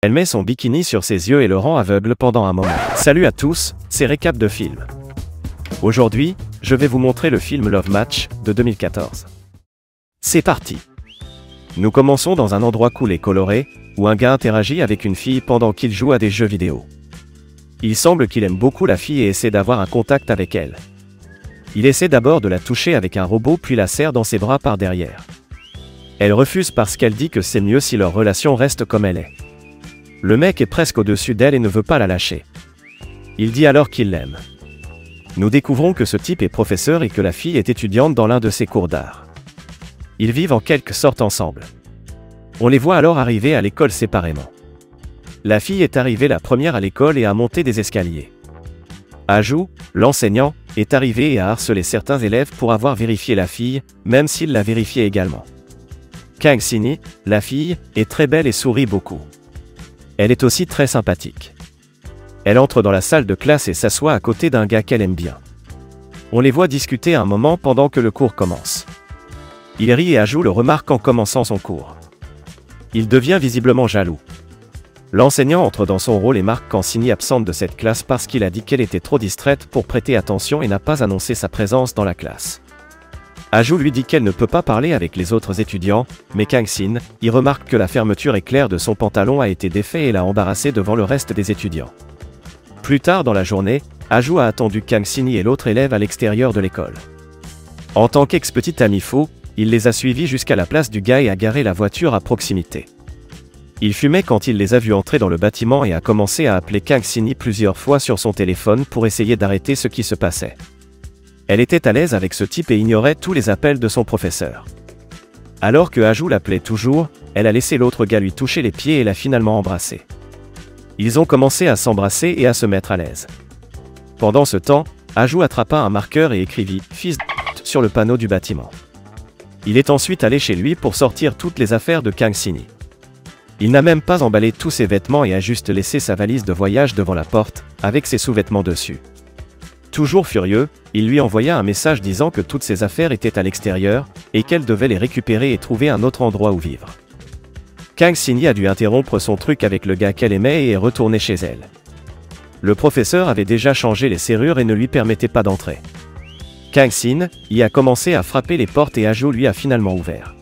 Elle met son bikini sur ses yeux et le rend aveugle pendant un moment. Salut à tous, c'est Récap de film. Aujourd'hui, je vais vous montrer le film Love Match de 2014. C'est parti. Nous commençons dans un endroit cool et coloré, où un gars interagit avec une fille pendant qu'il joue à des jeux vidéo. Il semble qu'il aime beaucoup la fille et essaie d'avoir un contact avec elle. Il essaie d'abord de la toucher avec un robot puis la serre dans ses bras par derrière. Elle refuse parce qu'elle dit que c'est mieux si leur relation reste comme elle est. Le mec est presque au-dessus d'elle et ne veut pas la lâcher. Il dit alors qu'il l'aime. Nous découvrons que ce type est professeur et que la fille est étudiante dans l'un de ses cours d'art. Ils vivent en quelque sorte ensemble. On les voit alors arriver à l'école séparément. La fille est arrivée la première à l'école et a monté des escaliers. Aju, l'enseignant, est arrivé et a harcelé certains élèves pour avoir vérifié la fille, même s'il l'a vérifiée également. Kang-sini, la fille, est très belle et sourit beaucoup. Elle est aussi très sympathique. Elle entre dans la salle de classe et s'assoit à côté d'un gars qu'elle aime bien. On les voit discuter un moment pendant que le cours commence. Il rit et Aju le remarque en commençant son cours. Il devient visiblement jaloux. L'enseignant entre dans son rôle et marque Kang-sini absente de cette classe parce qu'il a dit qu'elle était trop distraite pour prêter attention et n'a pas annoncé sa présence dans la classe. Aju lui dit qu'elle ne peut pas parler avec les autres étudiants, mais Kang-sini y remarque que la fermeture éclair de son pantalon a été défait et l'a embarrassé devant le reste des étudiants. Plus tard dans la journée, Aju a attendu Kang-sini et l'autre élève à l'extérieur de l'école. En tant qu'ex-petit ami fou, il les a suivis jusqu'à la place du gars et a garé la voiture à proximité. Il fumait quand il les a vus entrer dans le bâtiment et a commencé à appeler Kang-sini plusieurs fois sur son téléphone pour essayer d'arrêter ce qui se passait. Elle était à l'aise avec ce type et ignorait tous les appels de son professeur. Alors que Aju l'appelait toujours, elle a laissé l'autre gars lui toucher les pieds et l'a finalement embrassé. Ils ont commencé à s'embrasser et à se mettre à l'aise. Pendant ce temps, Aju attrapa un marqueur et écrivit « Fils de pute » sur le panneau du bâtiment. Il est ensuite allé chez lui pour sortir toutes les affaires de Kang-sini. Il n'a même pas emballé tous ses vêtements et a juste laissé sa valise de voyage devant la porte, avec ses sous-vêtements dessus. Toujours furieux, il lui envoya un message disant que toutes ses affaires étaient à l'extérieur, et qu'elle devait les récupérer et trouver un autre endroit où vivre. Kang-sini a dû interrompre son truc avec le gars qu'elle aimait et est retournée chez elle. Le professeur avait déjà changé les serrures et ne lui permettait pas d'entrer. Kang-sini y a commencé à frapper les portes et Aju lui a finalement ouvert.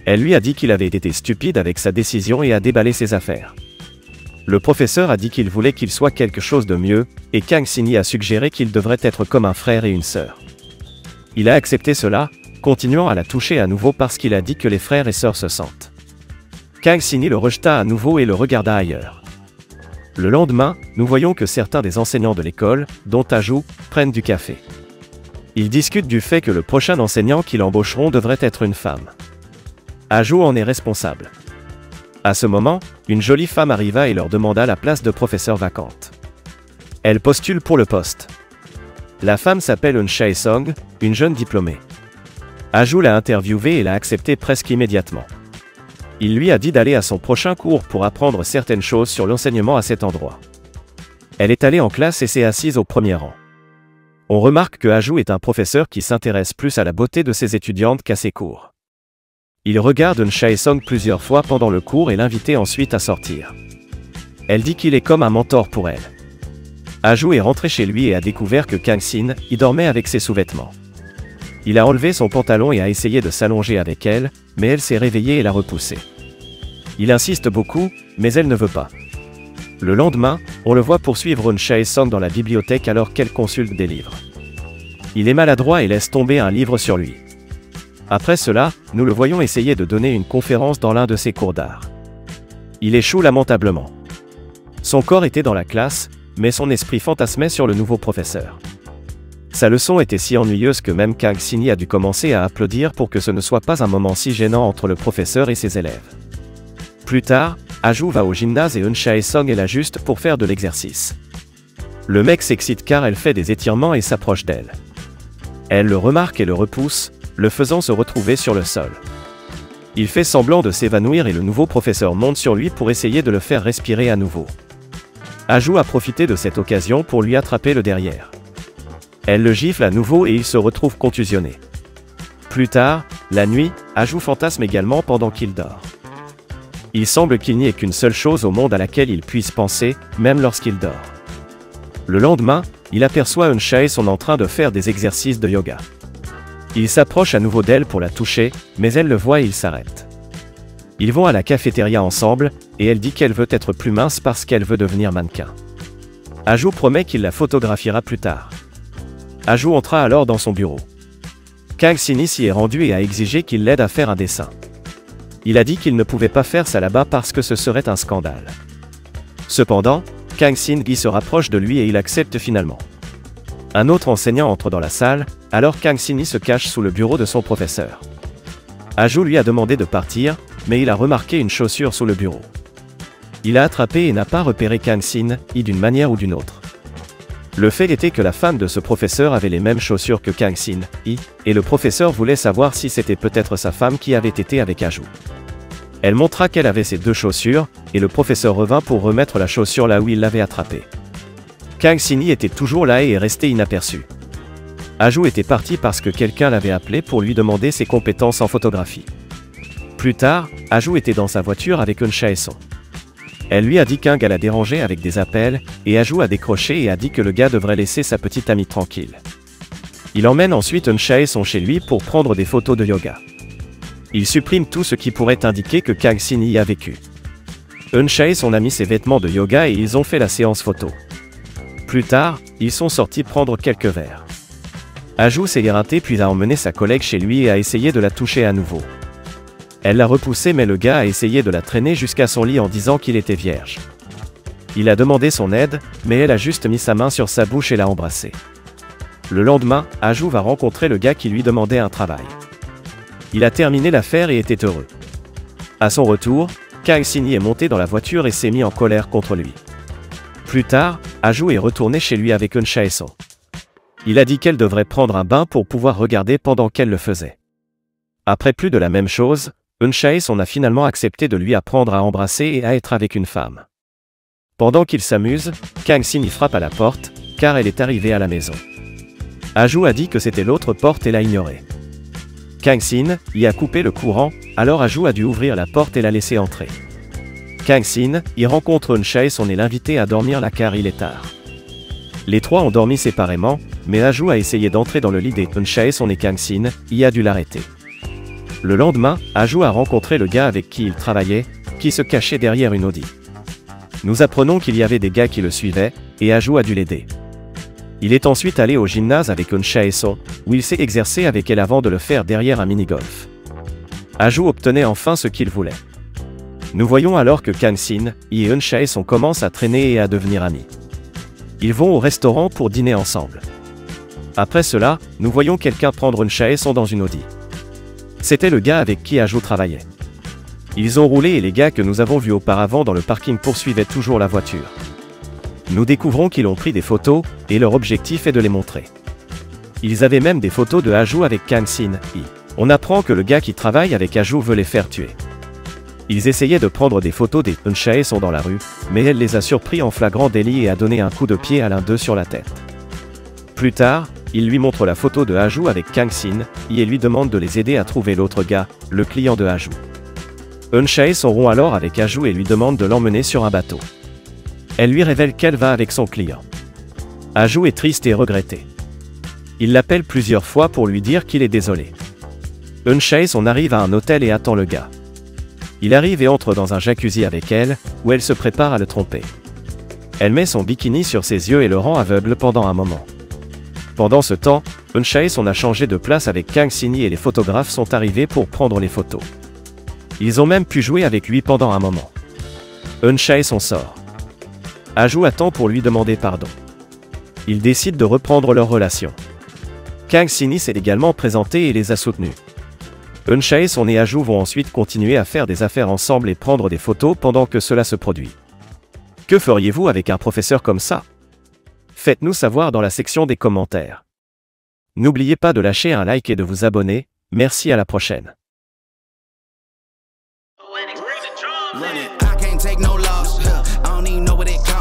Elle lui a dit qu'il avait été stupide avec sa décision et a déballé ses affaires. Le professeur a dit qu'il voulait qu'il soit quelque chose de mieux, et Kang-sini a suggéré qu'il devrait être comme un frère et une sœur. Il a accepté cela, continuant à la toucher à nouveau parce qu'il a dit que les frères et sœurs se sentent. Kang-sini le rejeta à nouveau et le regarda ailleurs. Le lendemain, nous voyons que certains des enseignants de l'école, dont Aju, prennent du café. Ils discutent du fait que le prochain enseignant qu'ils embaucheront devrait être une femme. Aju en est responsable. À ce moment, une jolie femme arriva et leur demanda la place de professeur vacante. Elle postule pour le poste. La femme s'appelle Eun Chae-song, une jeune diplômée. Aju l'a interviewée et l'a acceptée presque immédiatement. Il lui a dit d'aller à son prochain cours pour apprendre certaines choses sur l'enseignement à cet endroit. Elle est allée en classe et s'est assise au premier rang. On remarque que Aju est un professeur qui s'intéresse plus à la beauté de ses étudiantes qu'à ses cours. Il regarde Eun Chae-song plusieurs fois pendant le cours et l'invitait ensuite à sortir. Elle dit qu'il est comme un mentor pour elle. Aju est rentré chez lui et a découvert que Kang-sini y dormait avec ses sous-vêtements. Il a enlevé son pantalon et a essayé de s'allonger avec elle, mais elle s'est réveillée et l'a repoussé. Il insiste beaucoup, mais elle ne veut pas. Le lendemain, on le voit poursuivre Eun Chae-song dans la bibliothèque alors qu'elle consulte des livres. Il est maladroit et laisse tomber un livre sur lui. Après cela, nous le voyons essayer de donner une conférence dans l'un de ses cours d'art. Il échoue lamentablement. Son corps était dans la classe, mais son esprit fantasmait sur le nouveau professeur. Sa leçon était si ennuyeuse que même Kang-sini a dû commencer à applaudir pour que ce ne soit pas un moment si gênant entre le professeur et ses élèves. Plus tard, Aju va au gymnase et Eun Chae-song est là juste pour faire de l'exercice. Le mec s'excite car elle fait des étirements et s'approche d'elle. Elle le remarque et le repousse, le faisant se retrouver sur le sol. Il fait semblant de s'évanouir et le nouveau professeur monte sur lui pour essayer de le faire respirer à nouveau. Aju a profité de cette occasion pour lui attraper le derrière. Elle le gifle à nouveau et il se retrouve contusionné. Plus tard, la nuit, Aju fantasme également pendant qu'il dort. Il semble qu'il n'y ait qu'une seule chose au monde à laquelle il puisse penser, même lorsqu'il dort. Le lendemain, il aperçoit Eun-chae en train de faire des exercices de yoga. Il s'approche à nouveau d'elle pour la toucher, mais elle le voit et il s'arrête. Ils vont à la cafétéria ensemble, et elle dit qu'elle veut être plus mince parce qu'elle veut devenir mannequin. Aju promet qu'il la photographiera plus tard. Aju entra alors dans son bureau. Kang Sin-hee s'y est rendu et a exigé qu'il l'aide à faire un dessin. Il a dit qu'il ne pouvait pas faire ça là-bas parce que ce serait un scandale. Cependant, Kang Sin-hee se rapproche de lui et il accepte finalement. Un autre enseignant entre dans la salle, alors Kang Sin-hee se cache sous le bureau de son professeur. Aju lui a demandé de partir, mais il a remarqué une chaussure sous le bureau. Il a attrapé et n'a pas repéré Kang Sin-hee d'une manière ou d'une autre. Le fait était que la femme de ce professeur avait les mêmes chaussures que Kang Sin-hee, et le professeur voulait savoir si c'était peut-être sa femme qui avait été avec Aju. Elle montra qu'elle avait ces deux chaussures, et le professeur revint pour remettre la chaussure là où il l'avait attrapée. Kang Sin-hee était toujours là et est resté inaperçu. Aju était parti parce que quelqu'un l'avait appelé pour lui demander ses compétences en photographie. Plus tard, Aju était dans sa voiture avec Eun-chae. Elle lui a dit qu'un gars l'a dérangé avec des appels, et Aju a décroché et a dit que le gars devrait laisser sa petite amie tranquille. Il emmène ensuite Eun-chae chez lui pour prendre des photos de yoga. Il supprime tout ce qui pourrait indiquer que Kang Sin-hee a vécu. Eun-chae a mis ses vêtements de yoga et ils ont fait la séance photo. Plus tard, ils sont sortis prendre quelques verres. Aju s'est éreinté puis a emmené sa collègue chez lui et a essayé de la toucher à nouveau. Elle l'a repoussé mais le gars a essayé de la traîner jusqu'à son lit en disant qu'il était vierge. Il a demandé son aide, mais elle a juste mis sa main sur sa bouche et l'a embrassé. Le lendemain, Aju va rencontrer le gars qui lui demandait un travail. Il a terminé l'affaire et était heureux. À son retour, Kang Sin-hee est monté dans la voiture et s'est mis en colère contre lui. Plus tard, Aju est retourné chez lui avec Eun-chae. Il a dit qu'elle devrait prendre un bain pour pouvoir regarder pendant qu'elle le faisait. Après plus de la même chose, Eun-chae a finalement accepté de lui apprendre à embrasser et à être avec une femme. Pendant qu'il s'amuse, Kang Sin-hee frappe à la porte, car elle est arrivée à la maison. Aju a dit que c'était l'autre porte et l'a ignorée. Kang Sin-hee a coupé le courant, alors Aju a dû ouvrir la porte et la laisser entrer. Kang Sin-hee rencontre Eun-chae et l'invité à dormir là car il est tard. Les trois ont dormi séparément, mais Aju a essayé d'entrer dans le lit d'Eun-chae et Kang Sin-hee a dû l'arrêter. Le lendemain, Aju a rencontré le gars avec qui il travaillait, qui se cachait derrière une Audi. Nous apprenons qu'il y avait des gars qui le suivaient, et Aju a dû l'aider. Il est ensuite allé au gymnase avec Eun-chae, où il s'est exercé avec elle avant de le faire derrière un mini-golf. Aju obtenait enfin ce qu'il voulait. Nous voyons alors que Kang Sin-hee et Eun-chae commencent à traîner et à devenir amis. Ils vont au restaurant pour dîner ensemble. Après cela, nous voyons quelqu'un prendre Eun-chae dans une Audi. C'était le gars avec qui Aju travaillait. Ils ont roulé et les gars que nous avons vus auparavant dans le parking poursuivaient toujours la voiture. Nous découvrons qu'ils ont pris des photos, et leur objectif est de les montrer. Ils avaient même des photos de Aju avec Kang Sin-hee. On apprend que le gars qui travaille avec Aju veut les faire tuer. Ils essayaient de prendre des photos des Eun-chae dans la rue, mais elle les a surpris en flagrant délit et a donné un coup de pied à l'un d'eux sur la tête. Plus tard, il lui montre la photo de Aju avec Kang Sin-hee et lui demande de les aider à trouver l'autre gars, le client de Aju. Eun-chae rompt alors avec Aju et lui demande de l'emmener sur un bateau. Elle lui révèle qu'elle va avec son client. Aju est triste et regretté. Il l'appelle plusieurs fois pour lui dire qu'il est désolé. Eun-chae arrive à un hôtel et attend le gars. Il arrive et entre dans un jacuzzi avec elle, où elle se prépare à le tromper. Elle met son bikini sur ses yeux et le rend aveugle pendant un moment. Pendant ce temps, Eun-chae a changé de place avec Kang Sin-hee et les photographes sont arrivés pour prendre les photos. Ils ont même pu jouer avec lui pendant un moment. Eun-chae sort. Aju attend pour lui demander pardon. Ils décident de reprendre leur relation. Kang Sin-hee s'est également présenté et les a soutenus. Eun-chae et Aju vont ensuite continuer à faire des affaires ensemble et prendre des photos pendant que cela se produit. Que feriez-vous avec un professeur comme ça? Faites-nous savoir dans la section des commentaires. N'oubliez pas de lâcher un like et de vous abonner. Merci à la prochaine. I can't take no loss. I don't even know what it costs.